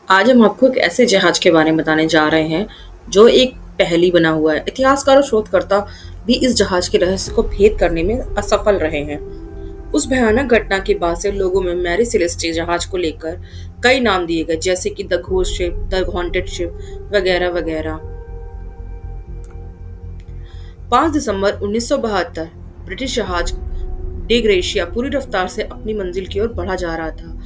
आज हम आपको एक ऐसे जहाज के बारे में बताने जा रहे हैं जो एक पहेली बना हुआ है। इतिहासकार और शोधकर्ता भी इस जहाज के रहस्य को भेद करने में असफल रहे हैं। उस भयानक घटना के बाद से लोगों में मैरी सेलेस्टी जहाज को लेकर कई नाम दिए गए, जैसे कि the ghost ship, the haunted ship वगैरह वगैरह। 5 दिसंबर 1972 ब्रिटिश जहाज डे ग्रेशिया पूरी रफ्तार से अपनी मंजिल की ओर बढ़ा जा रहा था।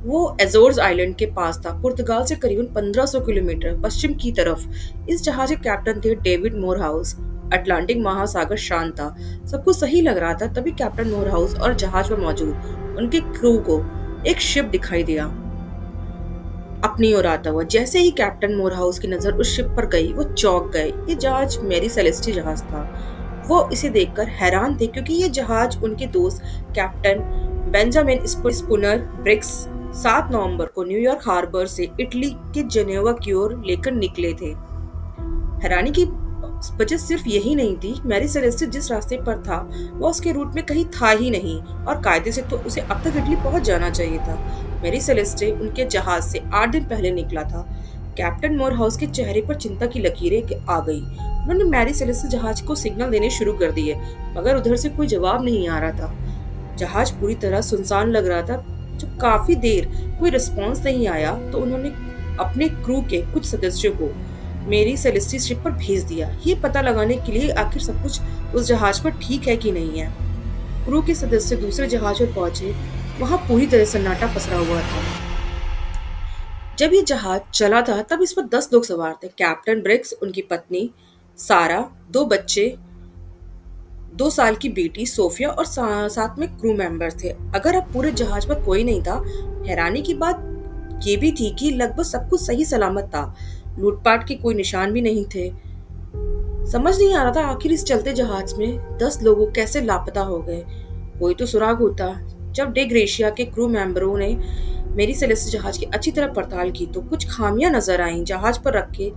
वो एजोर्स आइलैंड के पास था, पुर्तगाल से करीबन 1500 किलोमीटर पश्चिम की तरफ। इस जहाज के कैप्टन थे डेविड मोरहाउस। अटलांटिक महासागर शांत था, सब कुछ सही लग रहा था। तभी कैप्टन मोरहाउस और जहाज पर मौजूद उनके क्रू को एक शिप दिखाई दिया, अपनी ओर आता हुआ। जैसे ही कैप्टन मोरहाउस की नजर उस शिप पर गई, वो चौंक गए। ये जहाज मेरी सेलेस्टी जहाज था। वो इसे देखकर हैरान थे, क्योंकि ये जहाज उनके दोस्त कैप्टन बेंजामिन स्पूनर ब्रिक्स 7 नवंबर को न्यूयॉर्क हार्बर से इटली के जेनेवा की ओर लेकर निकले थे। हैरानी की वजह सिर्फ यही नहीं थी, मैरी सेलेस्टी जिस रास्ते पर था वो उसके रूट में कहीं था ही नहीं, और कायदे से तो उसे अब तक इटली पहुंच जाना चाहिए था। मैरी सेलेस्टी उनके जहाज से 8 दिन पहले निकला था। कैप्टन मोरहाउस के चेहरे पर चिंता की लकीरें आ गई। उन्होंने मैरी सेलेस्टी जहाज को सिग्नल देने शुरू कर दिए, मगर उधर से कोई जवाब नहीं आ रहा था। जहाज पूरी तरह सुनसान लग रहा था। जब काफी देर कोई रिस्पॉन्स नहीं आया, तो उन्होंने अपने क्रू के कुछ सदस्यों को मेरी सेलेस्टी शिप पर भेज दिया, ये पता लगाने के लिए आखिर सब कुछ उस जहाज पर ठीक है कि नहीं है। क्रू के सदस्य दूसरे जहाज पर पहुंचे। वहां पूरी तरह सन्नाटा पसरा हुआ था। जब ये जहाज चला था, तब इस पर 10 लोग सवार थे। कैप्टन ब्रिक्स, उनकी पत्नी सारा, 2 बच्चे, 2 साल की बेटी सोफिया और साथ में क्रू मेंबर थे। अगर अब पूरे जहाज पर कोई नहीं था, हैरानी की बात ये भी थी कि लगभग सब कुछ सही सलामत था। लूटपाट के कोई निशान भी नहीं थे। समझ नहीं आ रहा था आखिर इस चलते जहाज में 10 लोग कैसे लापता हो गए। कोई तो सुराग होता। जब डे ग्रेशिया के क्रू मेंबरों ने मेरी सेलेस्टी जहाज की अच्छी तरह पड़ताल की, तो कुछ खामियां नजर आईं। जहाज पर रखे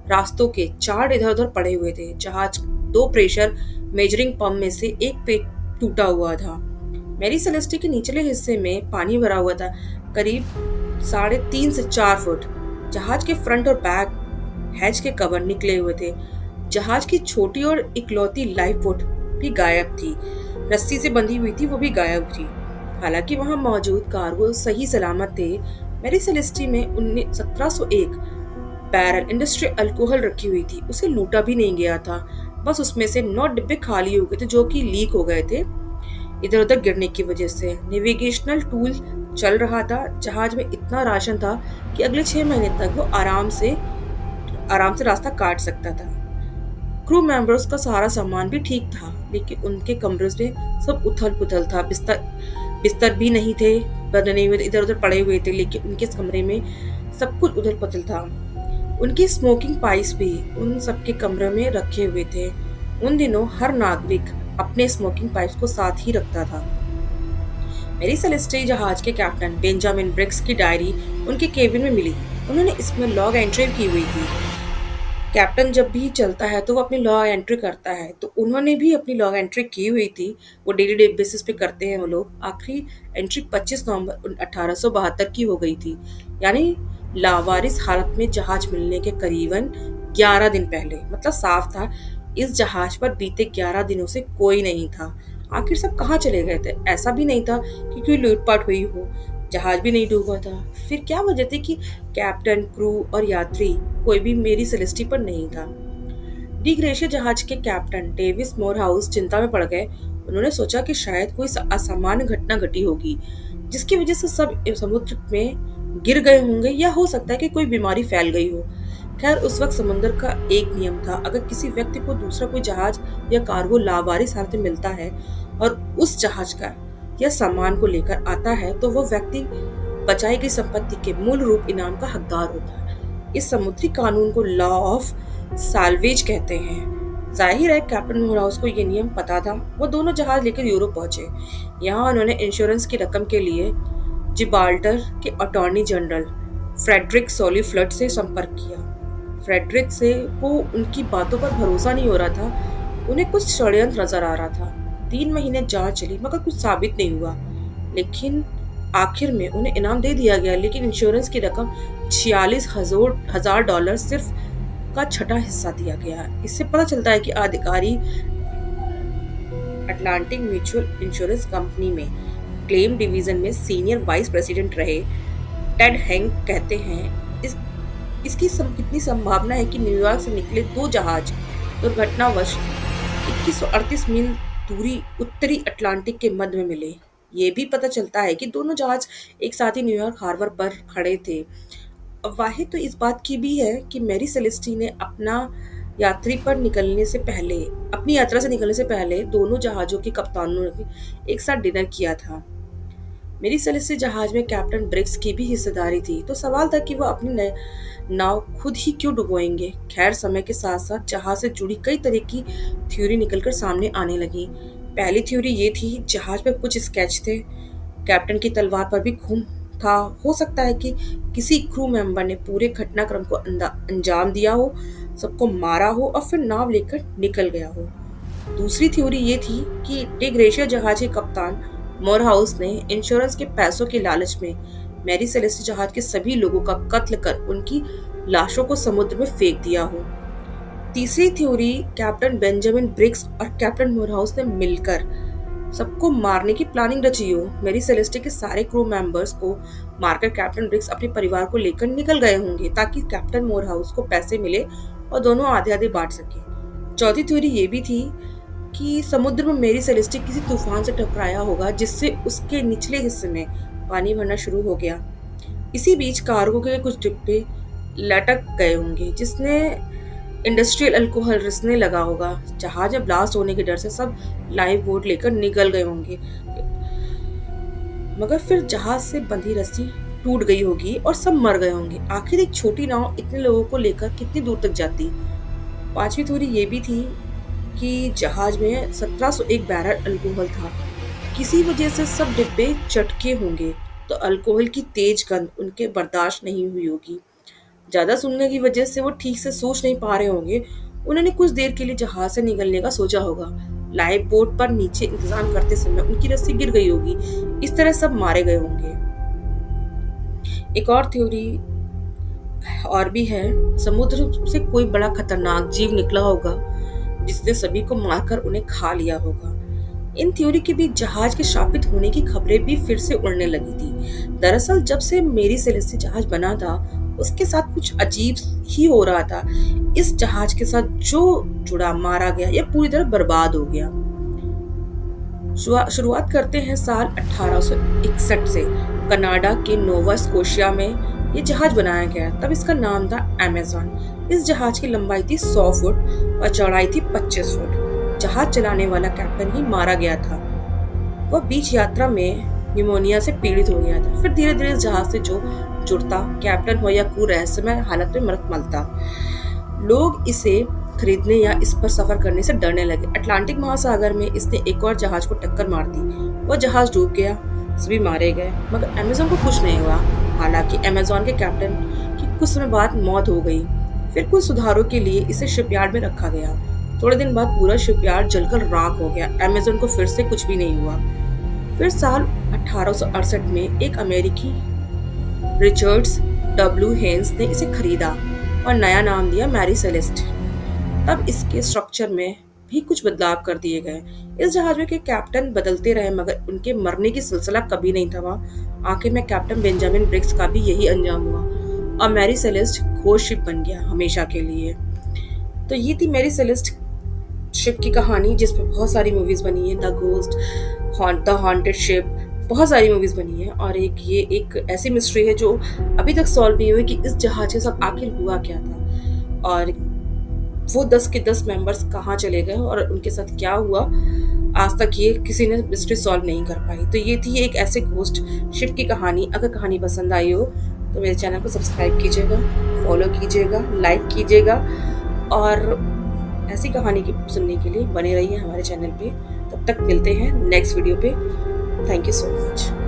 रास्तों के चार्ट इधर उधर पड़े हुए थे। जहाज 2 प्रेशर मेजरिंग पंप में से एक पे टूटा हुआ था। मेरी सेलेस्टी के निचले हिस्से में पानी भरा हुआ था, करीब 3.5 से 4 फुट। जहाज के फ्रंट और बैक हैच के कवर निकले हुए थे। जहाज की छोटी और इकलौती लाइफ बोट भी गायब थी, रस्सी से बंधी हुई थी, वो भी गायब थी। हालांकि वहां मौजूद कार्गो सही सलामत थे। मेरी सेलेस्टी में 1701 बैरल इंडस्ट्री अल्कोहल रखी हुई थी। उसे लूटा भी नहीं गया था, बस उसमें से 9 डिब्बे खाली हो गए थे, जो कि लीक हो गए थे इधर उधर गिरने की वजह से। नेविगेशनल टूल चल रहा था। जहाज में इतना राशन था कि अगले 6 महीने तक वो आराम से रास्ता काट सकता था। क्रू मेंबर्स का सारा सामान भी ठीक था, लेकिन उनके कमरे में सब उथल पुथल था। बिस्तर बिस्तर भी नहीं थे, बदले हुए इधर उधर पड़े हुए थे, लेकिन उनके कमरे में सब कुछ उथल पुथल था। उनकी स्मोकिंग पाइप्स भी उन सबके कमरे में रखे हुए थे। उन दिनों हर नागरिक अपने स्मोकिंग पाइप्स को साथ ही रखता था। मेरी सेलेस्टी जहाज के कैप्टन बेंजामिन ब्रिक्स की डायरी उनके केबिन में मिली। उन्होंने इसमें लॉग एंट्री की हुई थी। कैप्टन जब भी चलता है तो वो अपनी लॉग एंट्री करता है, तो उन्होंने भी अपनी लॉग एंट्री की हुई थी। वो डेली बेसिस पे करते हैं वो लोग। आखिरी एंट्री 25 नवंबर 1872 की हो गई थी, यानी लावारिस हालत में जहाज मिलने के करीबन 11 दिन पहले। मतलब साफ था, इस जहाज पर बीते 11 दिनों से कोई नहीं था। आखिर सब कहाँ चले गए थे? ऐसा भी नहीं था कि कोई लूटपाट हुई हो। जहाज भी नहीं डूबा था। फिर क्या वजह थी कि कैप्टन, क्रू और यात्री कोई भी मेरी सेलेस्टी पर नहीं था? डी ग्रेशिया जहाज के कैप्टन डेविस मोरहाउस चिंता में पड़ गए। उन्होंने सोचा कि शायद कोई असामान्य घटना घटी होगी, जिसकी वजह से सब समुद्र में गिर गए होंगे, या हो सकता है कि कोई बीमारी फैल गई हो। खैर, उस वक्त समुद्र का एक नियम था, अगर किसी व्यक्ति को दूसरा कोई जहाज या कार्गो लावारिस हालत में मिलता है और उस जहाज का या सामान को लेकर आता है, तो वो व्यक्ति बचाई गई संपत्ति के मूल रूप इनाम का हकदार होता है। इस समुद्री कानून को लॉ ऑफ साल्वेज कहते हैं। जाहिर है कैप्टन मोरहाउस को ये नियम पता था। वो दोनों जहाज लेकर यूरोप पहुंचे। यहाँ उन्होंने इंश्योरेंस की रकम के लिए जिब्राल्टर के अटॉर्नी जनरल फ्रेडरिक सोली फ्लड से संपर्क किया। फ्रेडरिक से को उनकी बातों पर भरोसा नहीं हो रहा था। उन्हें कुछ षड्यंत्र नजर आ रहा था। 3 महीने जांच चली, मगर कुछ साबित नहीं हुआ। लेकिन आखिर में उन्हें इनाम दे दिया गया, लेकिन इंश्योरेंस की रकम 46,000 सिर्फ का छठा हिस्सा दिया गया। इससे पता चलता है कि अधिकारी अटलांटिक म्यूचुअल इंश्योरेंस कंपनी में क्लेम डिवीजन में सीनियर वाइस प्रेसिडेंट रहे टेड हैंक कहते हैं, कितनी संभावना है कि न्यूयॉर्क से निकले दो जहाज दुर्घटनावश 2138 मील दूरी उत्तरी अटलांटिक के मध्य में मिले। ये भी पता चलता है कि दोनों जहाज एक साथ ही न्यूयॉर्क हार्बर पर खड़े थे। अफवाहें तो इस बात की भी है कि मैरी सेलेस्टी ने अपनी यात्रा से निकलने से पहले दोनों जहाजों के कप्तानों ने एक साथ डिनर किया था। मेरी सेलेस्टी जहाज में कैप्टन ब्रिग्स की भी हिस्सेदारी थी, तो सवाल था कि वह अपनी नाव खुद ही क्यों डुबोएंगे। खैर, समय के साथ साथ जहाज से जुड़ी कई तरह की थ्योरी निकलकर सामने आने लगी। पहली थ्योरी ये थी, जहाज पर कुछ स्केच थे, कैप्टन की तलवार पर भी खून था। हो सकता है कि किसी क्रू मेंबर ने पूरे घटनाक्रम को अंजाम दिया हो, सबको मारा हो और फिर नाव लेकर निकल गया हो। दूसरी थ्योरी ये थी कि डे ग्रेशिया जहाज के कप्तान मोरहाउस ने इंश्योरेंस के पैसों के लालच में मैरी सेलेस्टी जहाज के सभी लोगों का कत्ल कर उनकी लाशों को समुद्र में फेंक दिया हो। तीसरी थ्योरी, कैप्टन बेंजामिन ब्रिग्स और कैप्टन मोरहाउस ने मिलकर सबको मारने की प्लानिंग रची हो। मैरी सेलेस्टी के सारे क्रू मेंबर्स को मारकर कैप्टन ब्रिग्स अपने परिवार को लेकर निकल गए होंगे, ताकि कैप्टन मोरहाउस को पैसे मिले और दोनों आधे आधे बांट सके। चौथी थ्योरी ये भी थी कि समुद्र में मैरी सेलेस्टी किसी तूफान से टकराया होगा, जिससे उसके निचले हिस्से में पानी भरना शुरू हो गया। इसी बीच कार्गो के कुछ डिब्बे लटक गए होंगे, जिसने इंडस्ट्रियल अल्कोहल रिसने लगा होगा। जहाज में ब्लास्ट होने के डर से सब लाइफ बोट लेकर निकल गए होंगे, मगर फिर जहाज से बंधी रस्सी टूट गई होगी और सब मर गए होंगे। आखिर एक छोटी नाव इतने लोगों को लेकर कितनी दूर तक जाती। पांचवी थ्योरी ये भी थी कि जहाज में 1701 बैरल अल्कोहल था। किसी वजह से सब डिब्बे चटके होंगे, तो अल्कोहल की तेज गंध उनके बर्दाश्त नहीं हुई होगी। ज्यादा सुनने की वजह से वो ठीक से सोच नहीं पा रहे होंगे। उन्होंने कुछ देर के लिए जहाज से निकलने का सोचा होगा। लाइफ बोट पर नीचे इंतजाम करते समय उनकी रस्सी गिर गई होगी। इस तरह सब मारे गए होंगे। एक और थ्योरी और भी है, समुद्र से कोई बड़ा खतरनाक जीव निकला होगा, जिसने सभी को मारकर उन्हें खा लिया होगा। इन थ्योरी के बीच जहाज के शापित होने की खबरें भी फिर से उड़ने लगी थी। दरअसल जब से मेरी सेलेस्टी जहाज बना था, उसके साथ कुछ अजीब ही हो रहा था। इस जहाज के साथ जो जुड़ा मारा गया या पूरी तरह बर्बाद हो गया। शुरुआत करते हैं साल 1861 से। कनाडा के नोवा स्कोशिया में ये जहाज बनाया गया। तब इसका नाम था अमेज़न। इस जहाज की लंबाई थी 100 फुट और चौड़ाई थी 25 फुट। जहाज चलाने वाला कैप्टन ही मारा गया था। वह बीच यात्रा में निमोनिया से पीड़ित हो गया था। फिर धीरे धीरे इस जहाज से जो जुड़ता, कैप्टन हो या क्रू, रहस्यमय हालत में मरत मलता। लोग इसे खरीदने या इस पर सफर करने से डरने लगे। अटलांटिक महासागर में इसने एक और जहाज को टक्कर मार दी। वह जहाज डूब गया, सभी मारे गए, मगर अमेज़न को कुछ नहीं हुआ। हालांकि अमेज़न के कैप्टन की कुछ समय बाद मौत हो गई। फिर कुछ सुधारों के लिए इसे शिपयार्ड में रखा गया। थोड़े दिन बाद पूरा शिपयार्ड जलकर राख हो गया। अमेज़न को फिर से कुछ भी नहीं हुआ। फिर साल 1868 में एक अमेरिकी रिचर्ड्स डब्ल्यू हेन्स ने इसे खरीदा और नया नाम दिया मैरी सेलेस्ट। तब इसके स्ट्रक्चर में भी कुछ बदलाव कर दिए गए। इस जहाज में के कैप्टन बदलते रहे, मगर उनके मरने की सिलसिला कभी नहीं थमा। आखिर में कैप्टन बेंजामिन ब्रिग्स का भी यही अंजाम हुआ और मैरी सेलेस्ट घोष शिप बन गया हमेशा के लिए। तो ये थी मैरी सेलेस्ट शिप की कहानी, जिस पर बहुत सारी मूवीज बनी है। The ghost, the haunted ship, बहुत सारी मूवीज बनी है। और ये एक ऐसी मिस्ट्री है जो अभी तक सॉल्व नहीं हुई कि इस जहाज के साथ आखिर हुआ क्या था और वो 10 के 10 मेंबर्स कहाँ चले गए और उनके साथ क्या हुआ। आज तक ये किसी ने मिस्ट्री सॉल्व नहीं कर पाई। तो ये थी एक ऐसे घोस्ट शिप की कहानी। अगर कहानी पसंद आई हो तो मेरे चैनल को सब्सक्राइब कीजिएगा, फॉलो कीजिएगा, लाइक कीजिएगा और ऐसी कहानी की सुनने के लिए बने रहिए हमारे चैनल पे। तब तक मिलते हैं नेक्स्ट वीडियो पे। Thank you so much.